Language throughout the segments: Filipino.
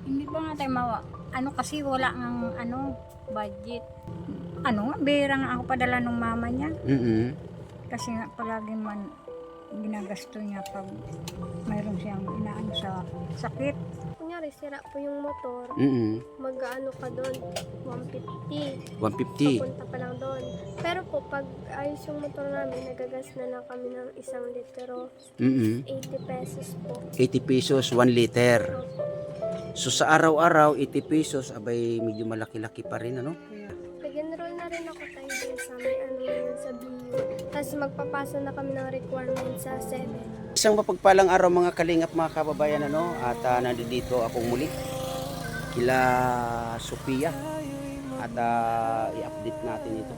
Hindi pa nga tayo ano kasi wala ngang budget. Bihira nga ako padala ng mama niya. Kasi nga palagi man ginagasto niya pag mayroon siyang inaano sa sakit. Kunyari, sira po yung motor, mag-ano ka doon, 150. 150. Papunta pa lang doon. Pero po, pag ayos yung motor namin, nagagas na lang kami ng 1 litro. 80 pesos po. 80 pesos, 1 liter. So sa araw-araw, 80 pesos, abay medyo malaki-laki pa rin, ano? Nag-enroll na rin ako tayo din sa may sa BU. Tapos magpapasa na kami ng requirement sa 7. Isang mapagpalang araw mga kalingap, mga kababayan, ano? At nandito akong muli kila Sophia at i-update natin ito.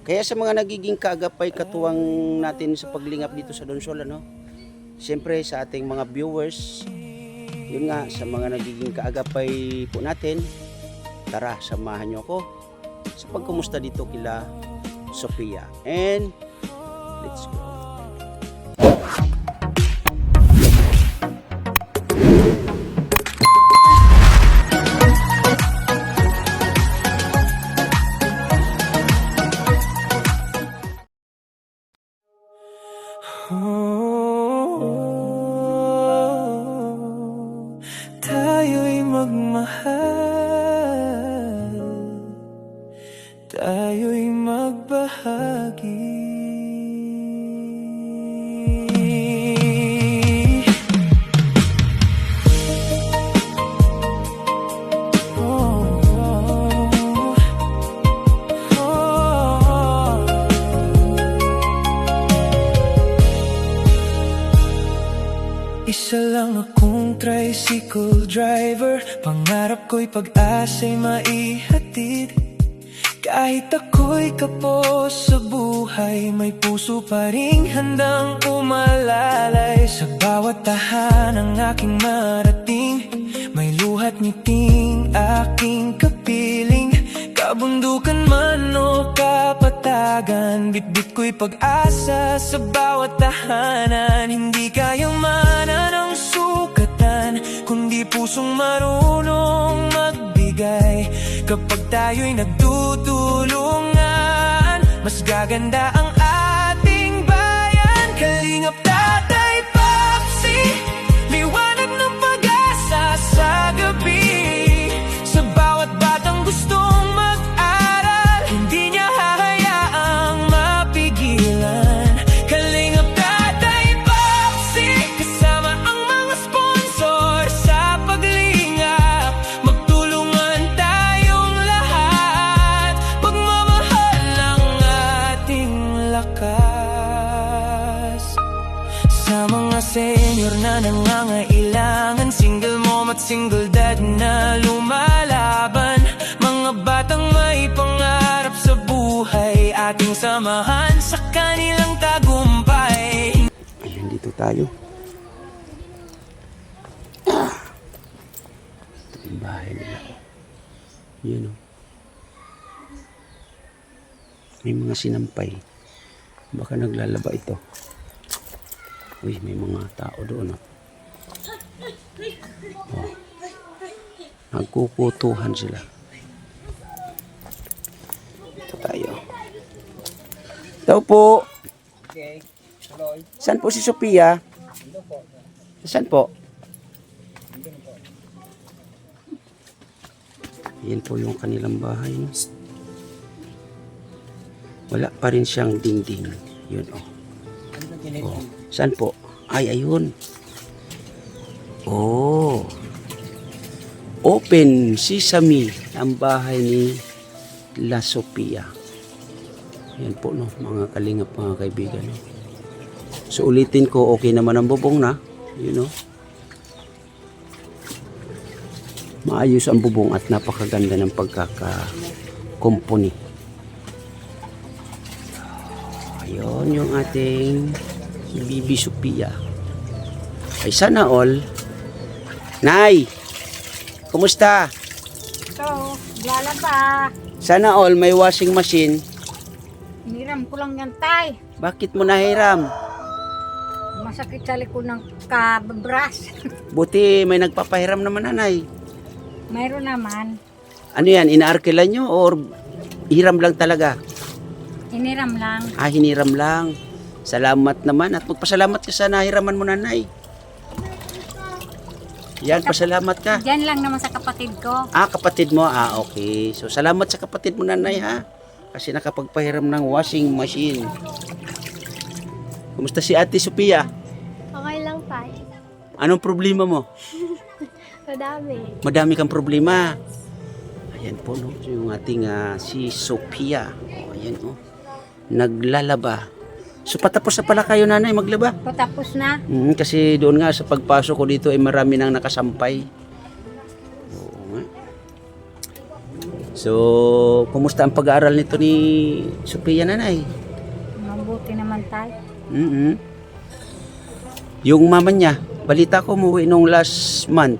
Kaya sa mga nagiging kaagapay katuwang natin sa paglingap dito sa Donsol, ano? Siyempre sa ating mga viewers, yun nga, sa mga nagiging kaagapay po natin, tara, samahan nyo ako sa pagkumusta dito kila Sophia. And let's go. Tayo'y magmahal, tayo'y magbahagi. Isa lang akong tricycle driver, pangarap ko'y pag-asa'y maihatid. Kahit ako'y kapos sa buhay, may puso pa ring handang umalalay. Sa bawat tahanang aking marating, may luhat ngiting aking kapiling. Kabundukan man o kapatagan, bitbit ko'y pag-asa sa bawat tahanan. Hindi kayang mana ng sukatan, kundi pusong marunong magbigay. Kapag tayo'y nagtutulungan, mas gaganda ang ating bayan. Kalingap Tatay Papsi, liwanag ng pag-asa sa gabi. Sa bawat batang gustong mag-aral, hindi niya hahayaang mapigilan. Kalingap Tatay Papsi, kasama ang mga sponsor sa paglingap. Magtulungan tayong lahat, pagmamahal ang ating lakas. Sa mga senior na nangangailangan, single mom at single dad na lumalaban, mga batang may pangarap sa buhay, ating samahan sa kanilang tagumpay. Ayan, dito tayo. Ito yung bahay nila. Yun, oh. May mga sinampay. Baka naglalaba ito. Uy, may mga tao doon, oh. Oh. Nagkukutuhan sila. Ito tayo. Ito po. Okay. Hello. Saan po si Sophia? Saan po? Yan po yung kanilang bahay, no? Wala pa rin siyang dingding. Yun, oh. Oh. Saan po? Ay, ayun. Oh. Open sesame ang bahay ni La Sophia. Yan po, no, mga kalingap, mga kaibigan, no? So ulitin ko, okay naman ang bubong na. You know? Maayos ang bubong at napakaganda ng pagkaka-company. Ayun yung ating Bibi Sophia. Ay sana all. Nay! Kumusta? Ito, lalaba. Sana all may washing machine. Hiniram ko lang yan, tay. Bakit mo nahiram? Masakit sa likod ng kababras. Buti may nagpapahiram naman, nanay. Mayroon naman. Ano yan, inaarkilan nyo or hiram lang talaga? Iniram lang. Ah, hiniram lang. Salamat naman at magpasalamat ka sa nahiraman mo, nanay. Yan, pasalamat ka. Diyan lang naman sa kapatid ko. Ah, kapatid mo. Ah, okay. So, salamat sa kapatid mo, nanay, ha? Kasi nakapagpahiram ng washing machine. Kumusta si Ate Sophia? Okay lang tayo. Anong problema mo? Madami. Madami kang problema. Ayan po, no? So, yung ating si Sophia. Oh, ayan, oh. Naglalaba. So, patapos na pala kayo, nanay, maglaba. Patapos na. Kasi doon nga sa pagpasok ko dito ay marami nang nakasampay. Oo nga. So, kumusta ang pag-aaral nito ni Sophia, nanay? Mabuti naman tayo. Yung mama niya, balita ko umuwi nung last month.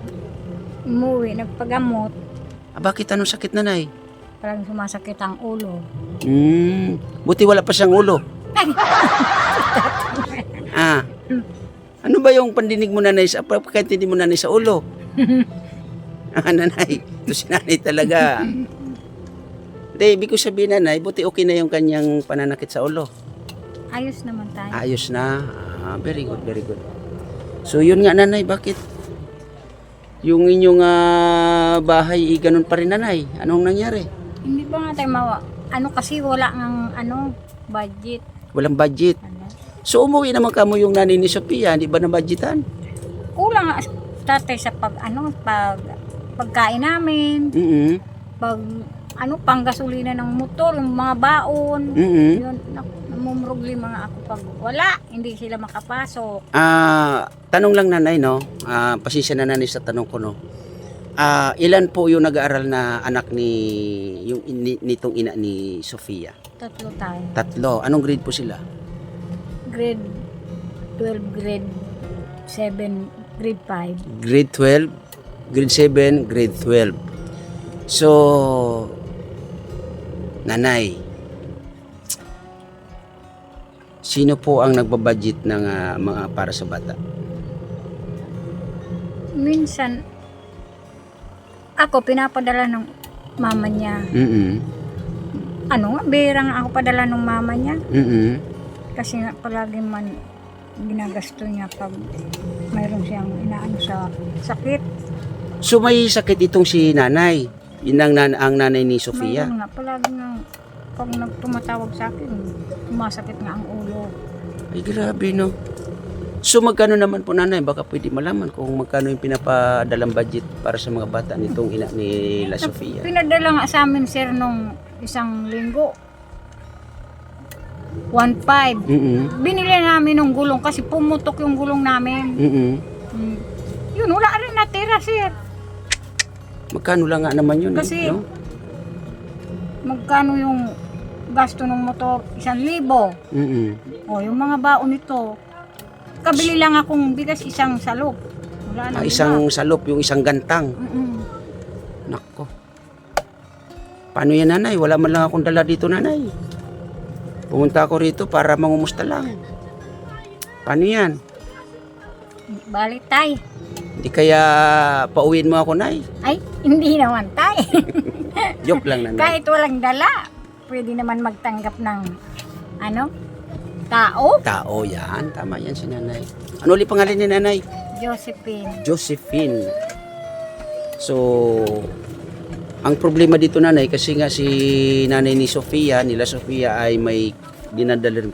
Umuwi, nagpagamot. Ah, bakit anong sakit, nanay? Parang sumasakit ang ulo. Buti wala pa siyang ulo. Ah. Ano ba yung pandinig mo, nanay? Pagkaintindi mo, nanay, sa ulo? Ah, nanay. Ito si nanay talaga. Hindi, ibig ko sabihin, nanay, buti okay na yung kanyang pananakit sa ulo. Ayos naman tayo. Ayos na. Ah, very good, very good. So, yun nga, nanay, bakit? Yung inyong bahay, ganun pa rin, nanay. Anong nangyari? Hindi ba nga tayo ano kasi wala ng budget. Walang budget. Ano? So, umuwi naman kamo yung nanay ni Sophia, hindi ba na budgetan? Kulang nga tatay sa pagkain namin, panggasolina ng motor, yung mga baon. Yun, namumrugli mga ako pag wala, hindi sila makapasok. Tanong lang, nanay, no? Pasisya na, nanay, sa tanong ko, no? Ilan po yung nag-aaral na anak nitong ina ni Sophia? 3 tayo. 3. Anong grade po sila? Grade 12, grade 7, grade 5. Grade 12, grade 7, grade 12. So, nanay, sino po ang nagbabudget ng mga para sa bata? Minsan, ako pinapadala ng mama niya. Bihira nga ako padala ng mama niya. Kasi nga palagi man ginagasto niya pag mayroon siyang inaano sa sakit. So, may sakit itong si nanay. Yun ang nanay ni Sophia. Mayroon nga, palagi nga pag tumatawag sa akin, sumasakit nga ang ulo. Ay, grabe, no? So, magkano naman po, nanay? Baka pwede malaman kung magkano yung pinapadalang budget para sa mga bata nitong ina ni La Sophia. Pinadala nga sa amin, sir, nung isang linggo. 1.5. Binili namin ng gulong kasi pumutok yung gulong namin. Yun, wala rin natira, sir. Magkano lang nga naman yun? Kasi, no? Magkano yung gasto ng motor? 1,000. O, yung mga baon nito, kabili lang akong bigas, isang salop. Wala na Isang salop, yung isang gantang. Nako. Paano yan, nanay? Wala man lang akong dala dito, nanay. Pumunta ako rito para mangumusta lang. Paano yan? Balik tay. Hindi kaya pauwiin mo ako, nay? Ay, hindi naman tay. Joke lang, nanay. Kahit walang dala, pwede naman magtanggap ng tao. Tao yan. Tama yan si nanay. Ano ulit pangalan ni nanay? Josephine. Josephine. So, ang problema dito, nanay, kasi nga si nanay ni Sophia, nila Sophia ay may dinadala rin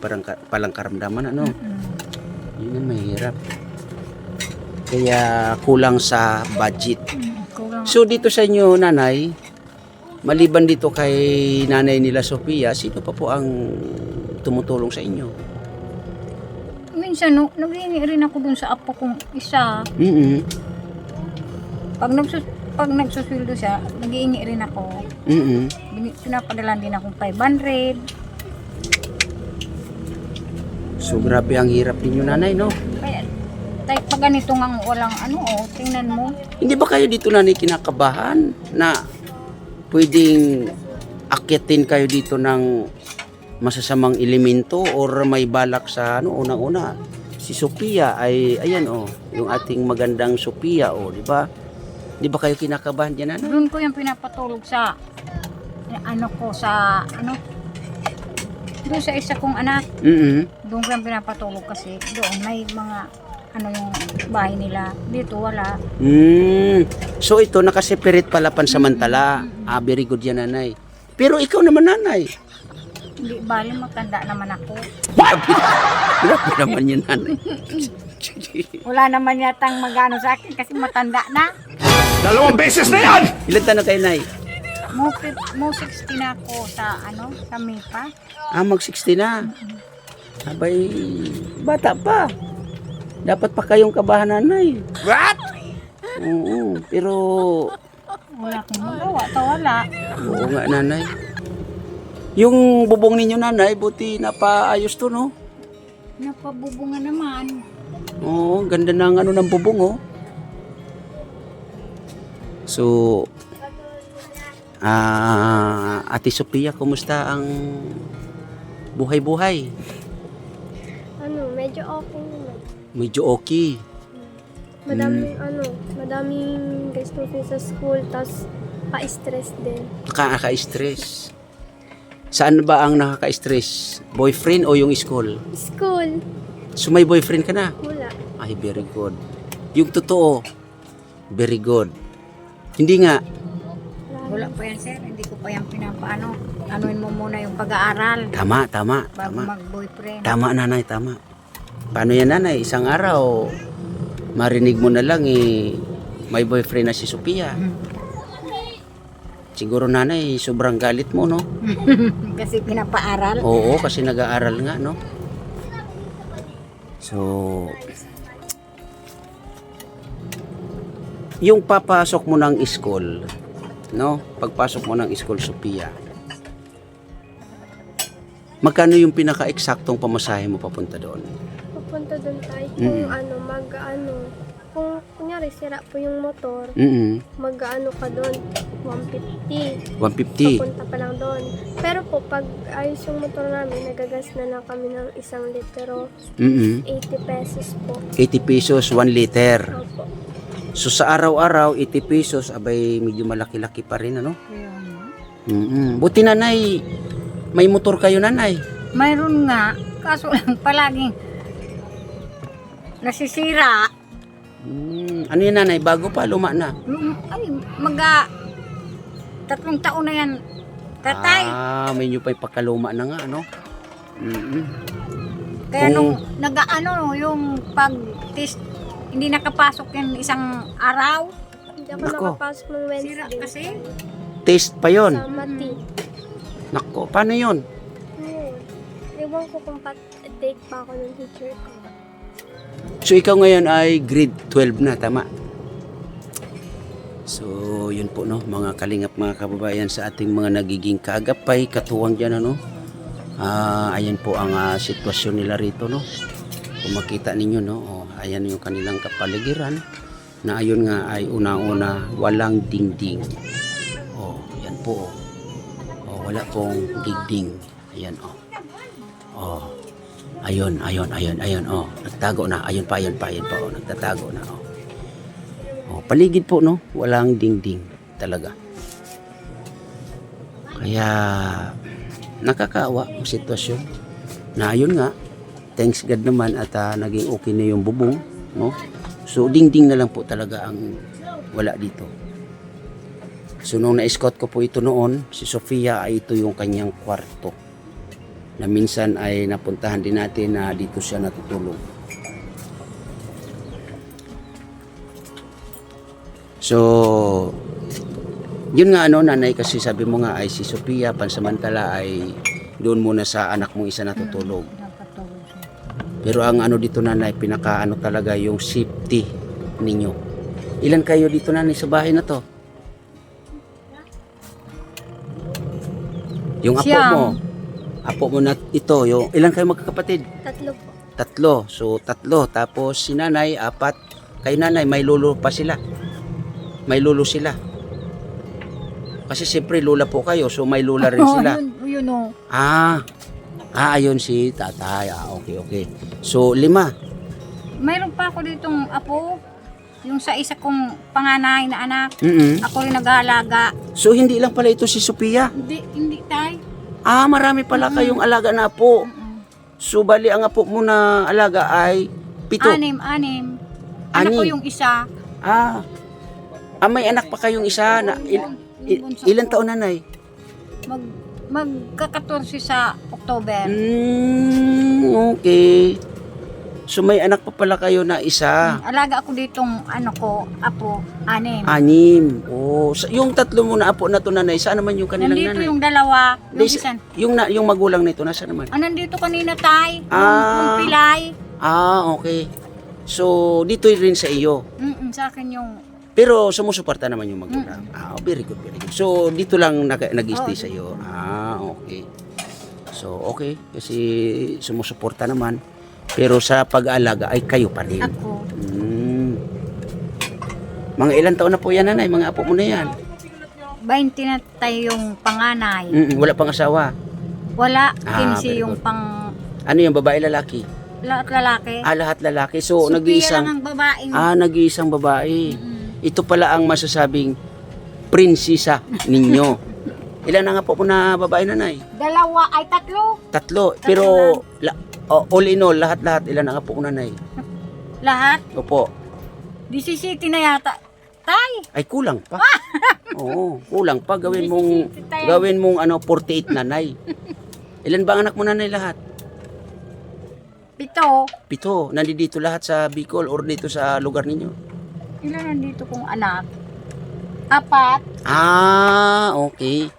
palang karamdaman, ano? Yun ang mahirap. Kaya kulang sa budget. Kulang. So, dito sa inyo, nanay, maliban dito kay nanay nila Sophia, sino pa po ang tumutulong sa inyo? Minsan, nag-iingi rin ako dun sa apo kong isa. Pag nagsusweldo siya, nag-iingi rin ako. Pinapadala din akong 500. So, grabe ang hirap ninyo, nanay, no? Kaya, pag ganito nga walang tingnan mo. Hindi ba kayo dito, nanay, kinakabahan na pwedeng akyatin kayo dito ng masasamang elemento or may balak sa unang-una? Si Sophia ay, ayan, yung ating magandang Sophia, di ba? Di ba kayo kinakabahan dyan, nanay? Doon ko yung pinapatulog sa ano ko sa ano doon sa isa kong anak. Doon ko yung pinapatulog kasi doon may mga ano yung bahay nila. Dito wala. So ito, nakaseparate pala pansamantala. Very good yan, nanay. Pero ikaw naman, nanay. Hindi bali matanda naman ako. Grabe naman yun, nanay. Wala naman yatang magano sa akin kasi matanda na. 2 beses na yan! Ilan taon na kayo, nay? Mo 60 na ako sa ano sa MIPA. Mag-60 na. Abay, bata pa. Dapat pa kayong kabahan, nanay. What? Oo, pero... Wala akong magawa. Wala. Oo nga, nanay. Yung bubong ninyo, nanay, buti napaayos to, no? Napabubunga naman. Oo, ganda ng ano ng bubong, oh. So, Ate Sophia, kumusta ang buhay-buhay? Ano, medyo okay naman. Medyo okay. Madaming gastusin sa school, tas pa-stress din. Nakaka-stress. Saan ba ang nakaka-stress? Boyfriend o yung school? School, So may boyfriend ka na? wala. Ay, very good. Yung totoo, very good. Hindi nga. Wala pa yan, sir. Hindi ko pa yan pinapaano. Anuin mo muna yung pag-aaral Tama. bago mag-boyfriend. Tama, nanay, tama. Paano yan, nanay? Isang araw, marinig mo na lang, may boyfriend na si Sophia. Siguro, nanay, sobrang galit mo, no? Kasi pinapaaral. Oo, kasi nag-aaral nga, no? So, yung papasok mo ng school, no? Pagpasok mo ng school, Sophia, magkano yung pinaka-eksaktong pamasahe mo papunta doon? Pupunta doon tayo kung kung kunyari sira po yung motor, mag-ano ka doon, 150. 150. Papunta pa lang doon. Pero po, pag ayos yung motor namin, nagagas na lang kami ng 1 litro, 80 pesos po. 80 pesos, 1 liter. Opo. So sa araw-araw, 80 pesos, abay medyo malaki-laki pa rin, ano? Buti, nanay, may motor kayo, nanay. Mayroon nga, kaso lang palaging nasisira. Ano yan, nanay? Bago pa, luma na? Ay, 3 taon na yan, tatay. May nyo pa ipakaluma na nga, ano? Kaya Kung- nung nag-ano, yung pag-test, hindi nakapasok yung isang araw. Hindi ako Nako. nakapasok ng Sira Wednesday. kasi. Test pa yon. Sa Mati. Nako, paano yon? Ayun. Ewan ko kung take pa ako ng teacher ko. So ikaw ngayon ay grade 12 na, tama? So yun po, no, mga kalingap, mga kababayan, sa ating mga nagiging kaagapay, katuwang dyan, ano? Ayan po ang sitwasyon nila rito, no? Kung makita ninyo, no, ayan yung kanilang kapaligiran, na ayun nga ay una-una walang dingding. Yan po, wala pong dingding. Ayan, ayun, nagtago na, ayun pa, nagtatago na, paligid po, no, walang dingding talaga. Kaya nakakaawa ang sitwasyon, na ayun nga, thanks God naman at naging okay na yung bubong, no. So dingding na lang po talaga ang wala dito. So nung na-escort ko po ito noon, si Sophia, ay ito yung kanyang kwarto, na minsan ay napuntahan din natin na dito siya natutulog. So, yun nga, ano, nanay, kasi sabi mo nga ay si Sophia pansamantala ay doon muna sa anak mo isa natutulog. Nakatulog siya. Pero ang ano dito, nanay, pinaka ano talaga yung safety ninyo. Ilan kayo dito, nanay, sa bahay na to? Yung apo mo na ito, yung ilan kayo magkakapatid? 3 po. 3. So 3, tapos si nanay 4. Kay nanay may lolo pa sila. May lolo sila. Kasi siyempre lola po kayo, so may lola rin sila. Yun o. Ayun si tatay. Okay. So 5. Mayroon pa ako ditong apo. Yung sa isa kong panganay na anak, Mm-mm. ako rin nag-aalaga. So hindi lang pala ito si Sophia. Hindi tay. Ah, marami pala kayong alaga na apo. So bali ang apo mo na alaga ay 7. Anim. Anak ko Anim. yung isa. May anak pa kayong isa na ilan taon na, Nay? Magka-14 sa October. Okay. So may anak pa pala kayo na isa. Alaga ako ditong apo, 6. 6. Oh, yung 3 mo na apo na to, Nanay, saan naman yung kanilang Nandito nanay? yung dalawa. Yung Di, isa. yung magulang nito nasa naman? Nandito kanina tay. Ah. Yung pilay. Okay. So dito rin sa iyo. Sa akin yung... Pero sumusuporta naman yung magulang. Very good, very good. So dito lang nag-stay sa iyo. Okay. So okay kasi sumusuporta naman. Pero sa pag-aalaga ay kayo pa rin. Ako. Mga ilang taon na po yan, Nanay? Mga apo mo na yan? 20 na tayo yung panganay. Wala pang asawa? Wala. very 15 yung good. pang... Ano yung babae, lalaki? Lahat lalaki. Lahat lalaki. So, Sophia nag-iisang... lang ang babaeng... nag-iisang babae. Ito pala ang masasabing prinsesa ninyo. Ilan na nga po na babae, Nanay? 2 ay 3. 3. Pero, all in all, lahat-lahat, ilan na nga po, Nanay? Lahat. Opo. 17 na yata. Tay! Ay, kulang pa. Oo, kulang pa. Gawin mong 48, Nanay. Ilan ba ang anak mo, Nanay, lahat? 7. Nandito lahat sa Bicol or dito sa lugar ninyo? Ilan nandito kong anak? 4. Okay.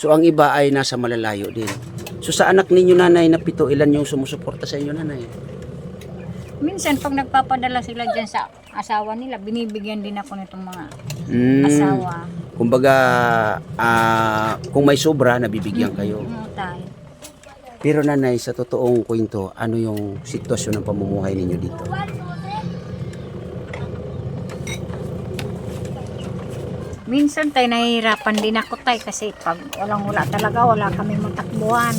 So, ang iba ay nasa malalayo din. So, sa anak ninyo, Nanay, na 7, ilan yung sumusuporta sa inyo, Nanay? Minsan, pag nagpapadala sila dyan sa asawa nila, binibigyan din ako nitong mga asawa. Kumbaga, kung may sobra, nabibigyan kayo. Tay. Pero, Nanay, sa totoong kwento, ano yung sitwasyon ng pamumuhay ninyo dito? Minsan tay, nahihirapan din ako tay kasi pag wala talaga, wala kaming matakbuhan.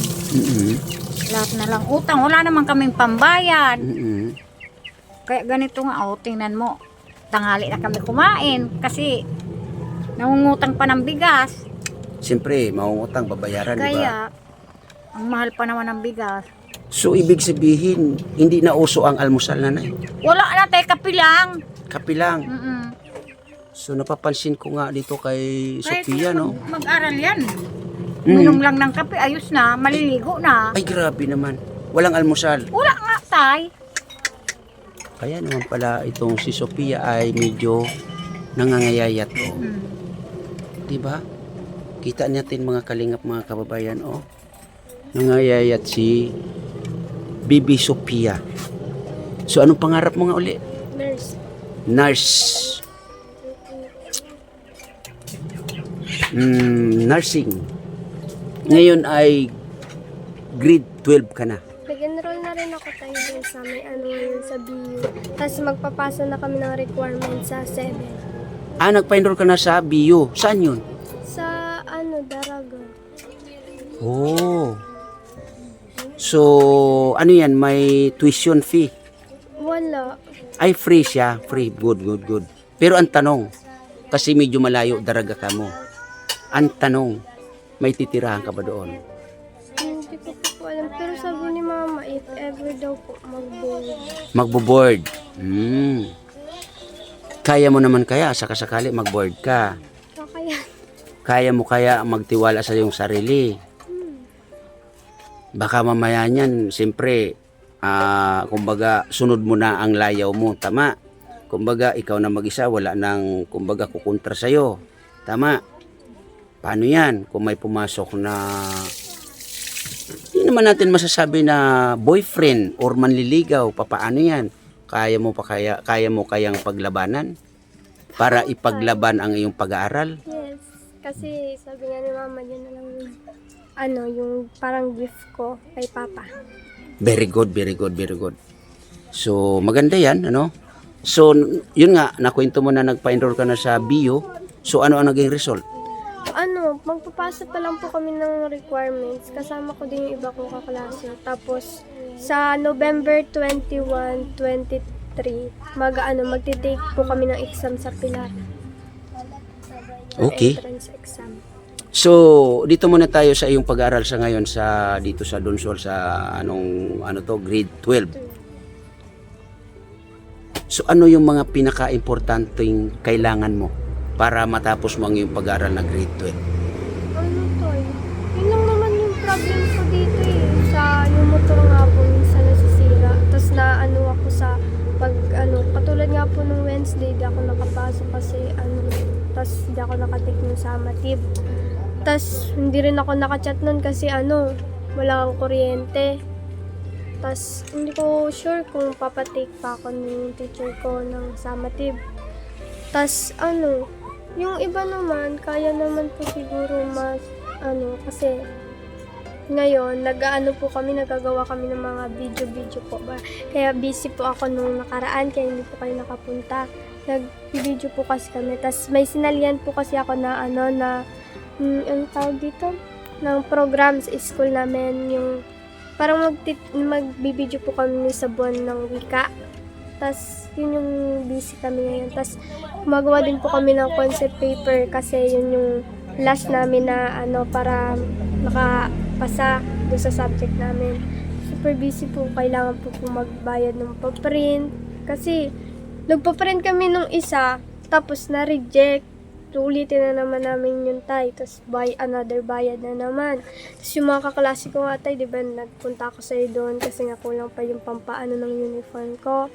Lahat na lang utang, wala naman kaming pambayad. Kaya ganito nga, tingnan mo, tanghali na kami kumain kasi nangungutang pa ng bigas. Siyempre, mangungutang, babayaran, di ba? Kaya, ang mahal pa naman ng bigas. So, ibig sabihin, hindi na uso ang almusal, Nanay? Wala na tayo, kapilang. Kapilang. So, napapansin ko nga dito kay Sophia, no? Mag-aral yan. Minom lang ng kape, ayos na, maliligo na. Ay, grabe naman. Walang almusal. Wala nga tay. Kaya naman pala itong si Sophia ay medyo nangangayayat, oh. Diba? Kita natin mga kalingap, mga kababayan, oh. Nangayayat si Bibi Sophia. So, anong pangarap mo nga uli? Nurse. Nursing. Ngayon ay grade 12 ka na. Nag-enroll na rin ako tayo dun sa may yun sa BU. Tapos magpapasa na kami ng requirement sa 7. Nagpa-enroll ka na sa BU. Saan yun? Sa Daraga. Oh. So, ano yan? May tuition fee? Wala. Ay, free siya. Free. Good. Pero ang tanong, kasi medyo malayo, Daraga ka mo. Ang tanong, may titirahan ka ba doon? Hindi ko po alam. Pero sabi ni Mama, if ever daw po mag-board. Magbo-board. Kaya mo naman kaya, sakasakali mag-board ka. Kaya, Kaya mo kaya magtiwala sa iyong sarili. Baka mamaya niyan, siyempre, kumbaga, sunod mo na ang layaw mo. Tama. Kumbaga, ikaw na mag-isa, wala nang, kumbaga, kukontra sa'yo. Tama. Paano yan? Kung may pumasok na, hindi naman natin masasabi na boyfriend or manliligaw, papaano yan? Kaya mo kayang paglabanan? Para ipaglaban ang iyong pag-aaral? yes. Kasi sabi nga ni Mama, yun na lang yung parang gift ko kay Papa. Very good. So, maganda yan, ano? So, yun nga, nakwento mo na nagpa-enroll ka na sa BU. So, ano ang naging result? Magpapasa pa lang po kami ng requirements. Kasama ko din yung iba kong kaklase. Tapos, sa November 21, 3, magti-take po kami ng exam sa Pilar. Okay. Entrance exam. So, dito muna tayo sa iyong pag-aaral sa ngayon sa dito sa Donsol sa grade 12. So, ano yung mga pinaka-importanteng kailangan mo para matapos mo ang iyong pag-aaral na grade 12? Ano to eh? Yun lang naman yung problem ko dito eh. Sa yung motor nga po, minsan nasisira. Tapos ako sa katulad nga po nung Wednesday, di ako nakapasok kasi tapos di ako nakatake ng summative. Tapos hindi rin ako nakachat nun kasi wala kang kuryente. Tapos hindi ko sure kung papatake pa ako ng teacher ko ng summative. Tapos yung iba naman, kaya naman po siguro mas kasi ngayon, nagagawa kami ng mga video po ba. Kaya busy po ako nung nakaraan, kaya hindi po kayo nakapunta. Nag-video po kasi kami. Tapos may sinalihan po kasi ako na ang tawag dito? Ng program sa school namin, yung parang magbibideo po kami sa buwan ng wika. Tapos yun yung busy kami ngayon. Tapos gumagawa din po kami ng concept paper kasi yun yung last namin na para makapasa doon sa subject namin. Super busy po. Kailangan po magbayad ng paprint. Kasi nagpaprint kami nung isa, tapos na-reject. So, ulitin na naman namin yung tay. Tapos another bayad na naman. Tapos yung mga kaklase ko nga tay, di ba, nagpunta ako sa'yo doon kasi nga kulang pa yung pampaano ng uniform ko.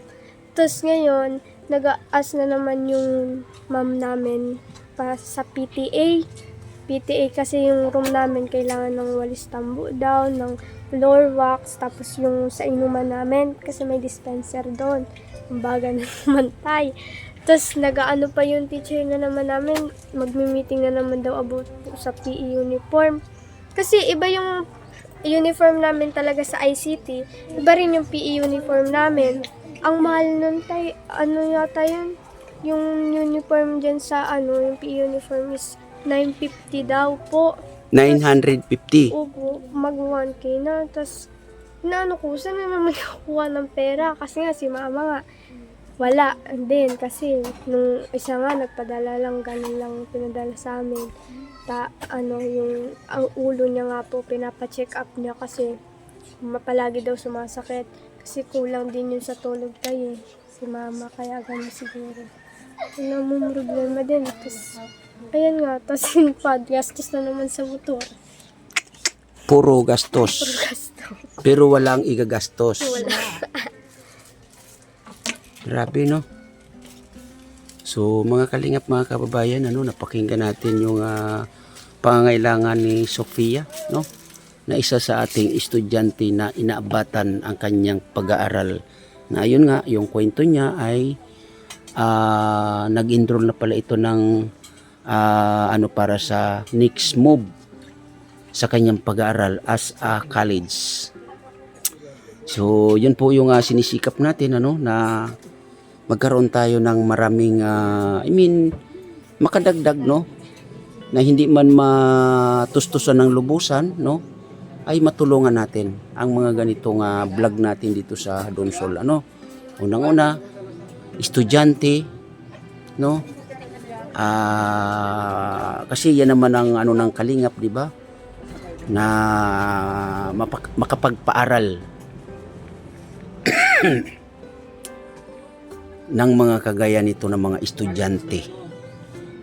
Tapos ngayon, nag-aas na naman yung ma'am namin pa sa PTA. PTA kasi yung room namin kailangan ng walis tambo daw, ng floor wax, tapos yung sa inuman namin kasi may dispenser doon. Ang baga na naman tay. Tapos pa yung teacher na naman namin, magmi-meeting na naman daw about sa PE uniform. Kasi iba yung uniform namin talaga sa ICT, iba rin yung PE uniform namin. Ang mahal nun tay, yata yun? Yung uniform dyan sa yung PE uniform is 950 daw po. 950. Opo, mag 1K na. Tapos, ko, saan na naman kukuha ng pera? Kasi nga, si mama nga, wala din. Kasi, nung isa nga, nagpadala lang, ganun lang pinadala sa amin. Ang ulo niya nga po, pinapacheck up niya kasi palagi daw sumasakit. Kasi kulang din yun sa tulog tayo eh. Si mama, kaya ganun siguro. Wala mong problema din. Tapos, ayan nga, tapos yung gastos na naman sa motor. Puro gastos. Pero walang igagastos. Wala. Grabe, no? So, mga kalingap, mga kababayan, napakinggan natin yung pangangailangan ni Sofia, no? Na isa sa ating estudyante na inaabatan ang kanyang pag-aaral. Na ayun nga, yung kwento niya ay nag-enroll na pala ito ng para sa next move sa kanyang pag-aaral as a college. So, yun po yung sinisikap natin na magkaroon tayo ng maraming makadagdag, no, na hindi man matustusan ng lubusan, no, ay matulungan natin ang mga ganitong vlog natin dito sa Donsol. Unang-una, estudyante, no, kasi yan naman ang ng kalingap, di ba, na makapagpaaral ng mga kagaya nito ng mga estudyante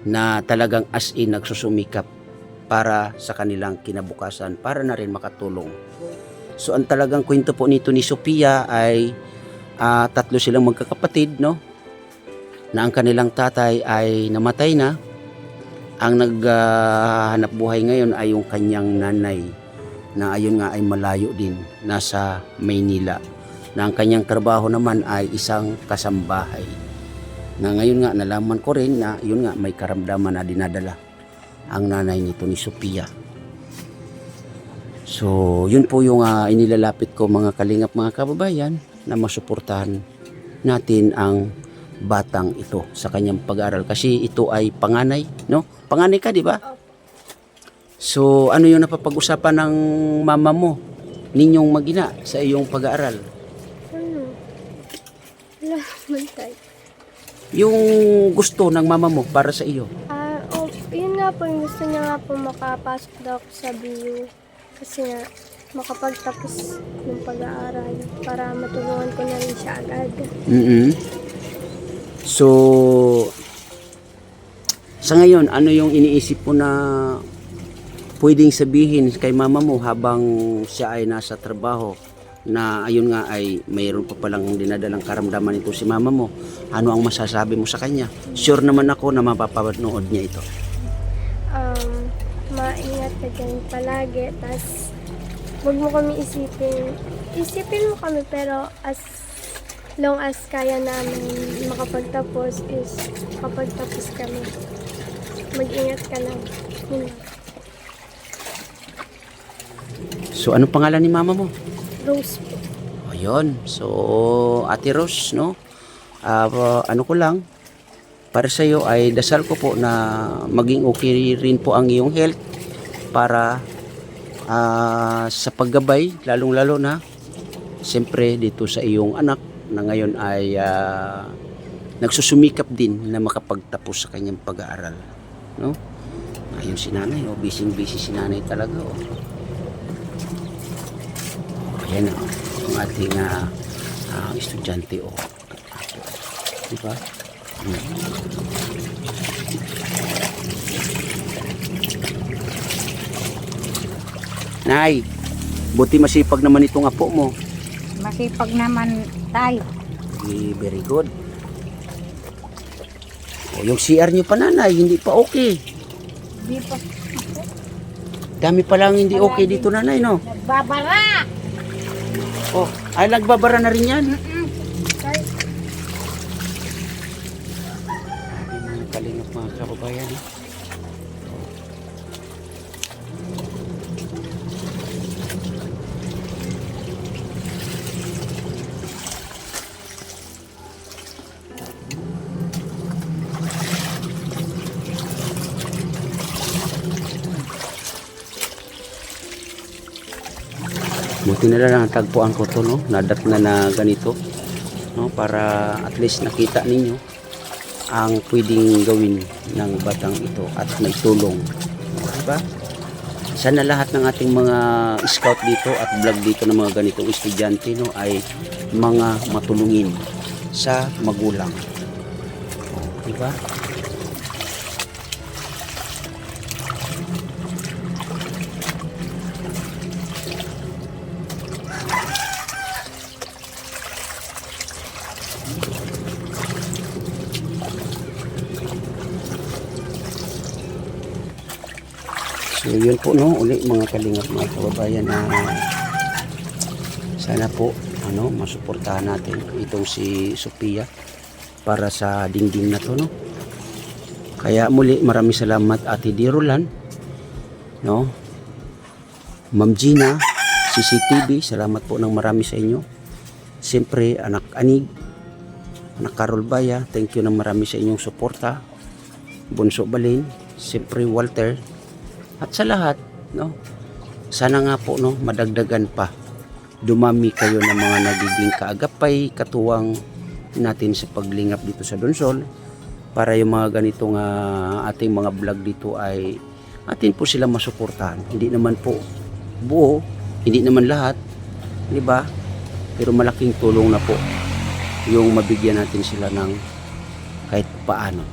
na talagang as in nagsusumikap para sa kanilang kinabukasan, para na rin makatulong. So ang talagang kwento po nito ni Sofia ay 3 silang magkakapatid, no, na ang kanilang tatay ay namatay na. Ang naghanap buhay ngayon ay yung kanyang nanay na ayun nga ay malayo din, nasa Maynila, na ang kanyang trabaho naman ay isang kasambahay. Na ngayon nga nalaman ko rin na yun nga may karamdaman na dinadala ang nanay nito ni Sofia. So yun po yung inilalapit ko, mga kalingap, mga kababayan, na masuportahan natin ang batang ito sa kanyang pag-aaral kasi ito ay panganay, no? Panganay ka, di ba? So ano yung napapag-usapan ng mama mo ninyong magina sa iyong pag-aaral? Wala naman tayo. Yung gusto ng mama mo para sa iyo. Yun nga po, yung gusto niya nga po makapasok daw ako sa BU. Kasi nga, makapagtapos ng pag-aaral para matulungan ko na rin siya agad. So, sa ngayon, ano yung iniisip mo na pwedeng sabihin kay mama mo habang siya ay nasa trabaho na ayun nga ay mayroon pa palang dinadalang karamdaman ito si mama mo? Ano ang masasabi mo sa kanya? Sure naman ako na mapapanood niya ito. Maingat ka dyan palagi, tas huwag mo kami isipin mo kami, pero as long as kaya namin makapagtapos is makapagtapos kami. Mag-ingat ka lang. Yun lang. So, anong pangalan ni mama mo? Rose po. Ayun. So, Ate Rose, no? Ano ko lang, para sa iyo ay dasal ko po na maging okay rin po ang iyong health para sa paggabay, lalong-lalo na siyempre dito sa iyong anak na ngayon ay nagsusumikap din na makapagtapos sa kanyang pag-aaral, no? Ayun si nanay, busy si nanay talaga, ayan, ang ating estudyante, diba? Nay, buti masipag naman itong apo mo. Masipag naman tayo. Very good. Yung CR nyo pa, nanay, hindi pa okay. Di pa Dami pa lang hindi okay dito, nanay, no? nagbabara. Ay, nagbabara na rin yan. Mga kalingap, mga kababayan. Buti na lang tagpuan ko to, no? Nadat na ganito, no? Para at least nakita ninyo ang pwedeng gawin ng batang ito at may tulong, diba? Sana lahat ng ating mga scout dito at vlog dito ng mga ganitong estudyante, no, ay mga matulungin sa magulang, diba? So yun po, no, uli mga kalingap, mga kababayan, na sana po masuportahan natin itong si Sophia para sa dingding na to, no. Kaya muli maraming salamat Ate Dirolan, no, Ma'am Gina, CCTV, salamat po ng marami sa inyo. Siyempre anak Anig, anak Carol Baya, thank you ng marami sa inyong suporta. Bunso Balin, siyempre Walter, at sa lahat, no, sana nga po, no, madagdagan pa, dumami kayo ng mga nagiging kaagapay, katuwang natin sa paglingap dito sa Donsol, para yung mga ganitong ating mga vlog dito ay atin po sila masuportahan. Hindi naman po buo, hindi naman lahat, di ba? Pero malaking tulong na po yung mabigyan natin sila ng kahit paano,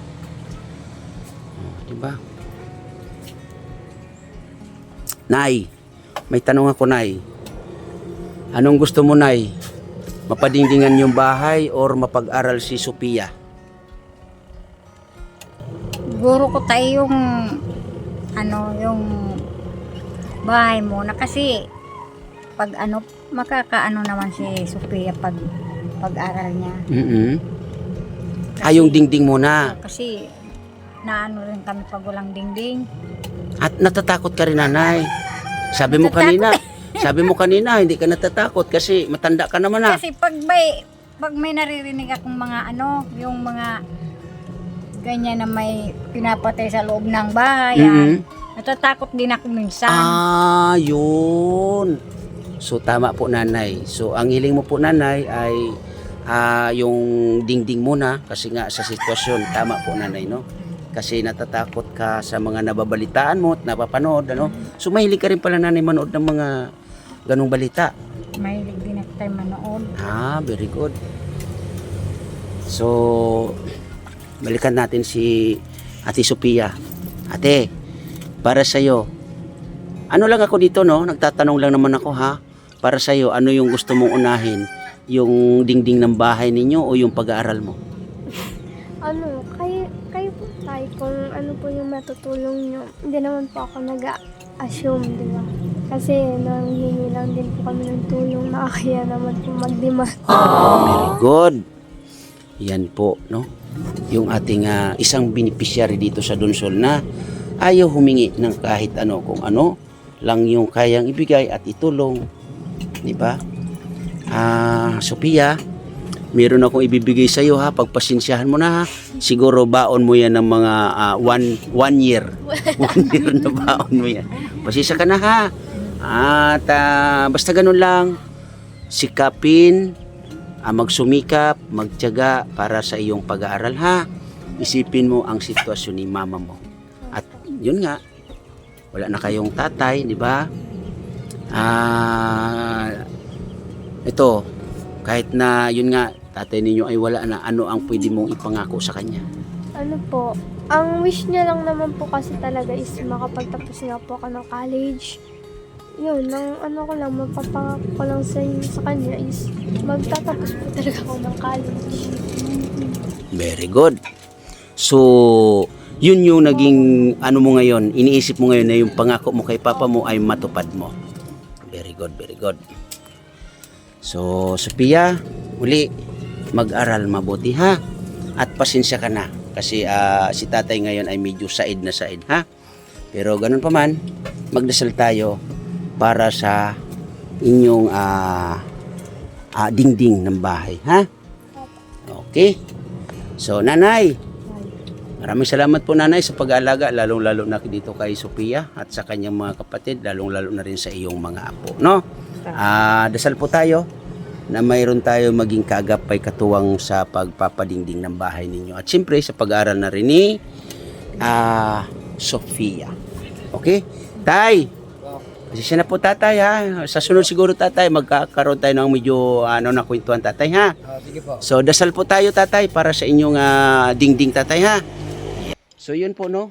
di ba? Nay, may tanong ako, Nay. Anong gusto mo, Nay? Mapadingdingan yung bahay or mapag-aral si Sophia? Siguro ko tayo yung yung bahay muna kasi pag makakaano naman si Sophia pag-aral niya. Yung dingding muna. Kasi naano rin kami pag walang dingding. At natatakot ka rin, nanay. Sabi mo kanina, hindi ka natatakot kasi matanda ka naman na. Kasi pag may naririnig akong mga yung mga ganyan na may pinapatay sa loob ng bahay, natatakot din ako minsan. Yun. So tama po, nanay. So ang hiling mo po, nanay, ay yung dingding muna kasi nga sa sitwasyon, tama po nanay, no? Kasi natatakot ka sa mga nababalitaan mo at napapanood, ano? So mahilig ka rin pala nanay manood ng mga ganong balita. Mahilig din ako tayo manood. Very good. So, balikan natin si Ate Sophia. Ate, para sa'yo, ano lang ako dito, no? Nagtatanong lang naman ako, ha? Para sa'yo, ano yung gusto mong unahin? Yung dingding ng bahay ninyo o yung pag-aaral mo? Ano, kayo po tayo kung ano po yung matutulong nyo. Hindi naman po ako nag-assume, di ba? Kasi nanghihingi lang din po kami ng tulong, nakakaya naman po mag-demand. Very good. Yan po, no? Yung ating isang beneficiary dito sa Donsol na ayaw humingi ng kahit ano, kung ano lang yung kayang ibigay at itulong. Di ba? Sophia, meron akong ibibigay sa iyo, ha. Pagpasensyahan mo na, ha. Siguro baon mo yan ng mga 1 year. 1 year na baon mo yan. Pasensya ka na, ha. At basta ganun lang, sikapin, magsumikap, magtiyaga para sa iyong pag-aaral, ha. Isipin mo ang sitwasyon ni mama mo. At yun nga, wala na kayong tatay, di ba? Ito, kahit na yun nga, tatay ninyo ay wala na, ano ang pwede mong ipangako sa kanya? Ano po, ang wish niya lang naman po kasi talaga is makapagtapos nga po ako ng college. Yun, ang ano ko lang, mapapangako ko lang sa kanya is magtatapos po talaga ako ng college. Very good. So, yun yung naging ano mo ngayon, iniisip mo ngayon na yung pangako mo kay papa mo ay matupad mo. Very good, very good. So, Sophia, uli, mag-aral mabuti, ha? At pasensya ka na kasi si tatay ngayon ay medyo said na said, ha? Pero ganun pa man, magdasal tayo para sa inyong dingding ng bahay, ha? Okay? So, nanay, maraming salamat po nanay sa pag-aalaga, lalong-lalo na dito kay Sophia at sa kanyang mga kapatid, lalong-lalo na rin sa iyong mga apo, no? Dasal po tayo na mayroon tayo maging kaagapay katuwang sa pagpapadingding ng bahay ninyo. At siyempre sa pag-aaral na rin ni Sophia. Okay? Tay! Kasi siya na po tatay, ha? Sa sunod siguro tatay, magkakaroon tayo ng medyo nakwentuhan tatay, ha? Sige po. So dasal po tayo tatay para sa inyong dingding tatay, ha? So yun po, no?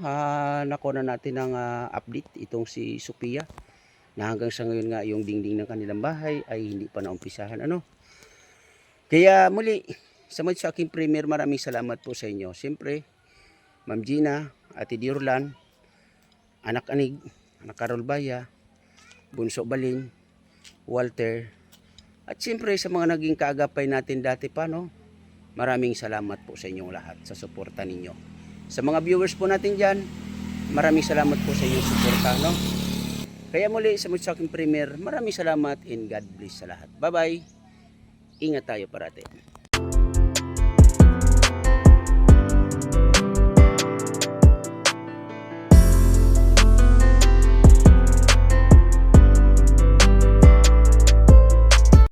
Nakuha na natin ng update itong si Sophia na hanggang sa ngayon nga yung dingding ng kanilang bahay ay hindi pa naumpisahan, ano? Kaya muli, sa aking premier, maraming salamat po sa inyo. Siyempre, Ma'am Gina, Ate Diorlan, Anak Anig, Anak Carol Baya, Bunso Balin, Walter, at siyempre sa mga naging kaagapay natin dati pa, no? Maraming salamat po sa inyong lahat sa suporta ninyo. Sa mga viewers po natin dyan, maraming salamat po sa inyong suporta, no? Kaya muli sa aking premier, maraming salamat and God bless sa lahat. Bye-bye. Ingat tayo parati.